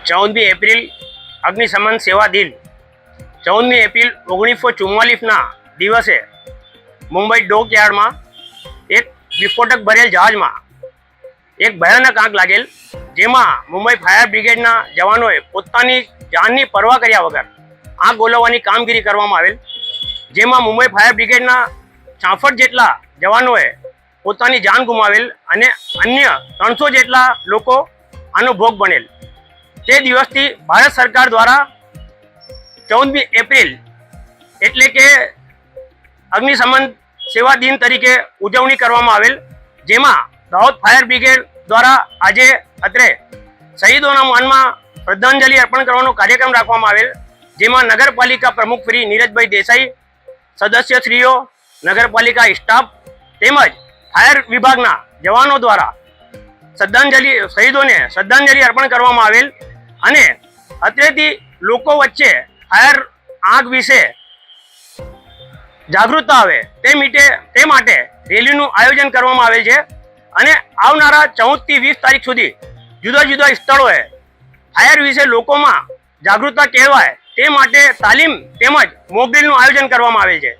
14મી April અગ્નિશમન સેવા દિન 14મી April 1944ના દિવસે મુંબઈ ડોકયાર્ડમાં એક વિસ્ફોટક ભરેલ જહાજમાં એક ભયાનક આગ લાગેલ, જેમાં મુંબઈ ફાયર બ્રિગેડના જવાનોએ પોતાની જાનની પરવા કર્યા વગર આગ ઓલવવાની કામગીરી કરવામાં આવેલ, જેમાં મુંબઈ ફાયર બ્રિગેડના 66 જેટલા જવાનોએ પોતાની જાન ગુમાવેલ અને અન્ય 300 જેટલા લોકો આનો ભોગ બનેલ। તે દિવસથી ભારત સરકાર દ્વારા 14મી એપ્રિલ એટલે કે અગ્નિશમન સેવા દિન તરીકે ઉજવણી કરવામાં આવેલ, જેમાં દાહોદ ફાયર બ્રિગેડ દ્વારા આજે અત્રે શહીદોના માનમાં શ્રદ્ધાંજલિ અર્પણ કરવાનો કાર્યક્રમ રાખવામાં આવેલ, જેમાં નગરપાલિકા પ્રમુખ શ્રી નીરજભાઈ દેસાઈ, સદસ્યશ્રીઓ, નગરપાલિકા સ્ટાફ તેમજ ફાયર વિભાગના જવાનો દ્વારા શહીદોને શ્રદ્ધાંજલિ અર્પણ કરવામાં આવેલ અને અત્રેથી લોકો વચ્ચે ફાયર આગ વિશે જાગૃતતા આવે તે માટે રેલીનું આયોજન કરવામાં આવેલ છે અને આવનારા 14 થી 20 તારીખ સુધી જુદા જુદા સ્થળોએ ફાયર વિશે લોકોમાં જાગૃતતા કેળવાય તે માટે તાલીમ તેમજ મોક ડ્રીલનું આયોજન કરવામાં આવેલ છે।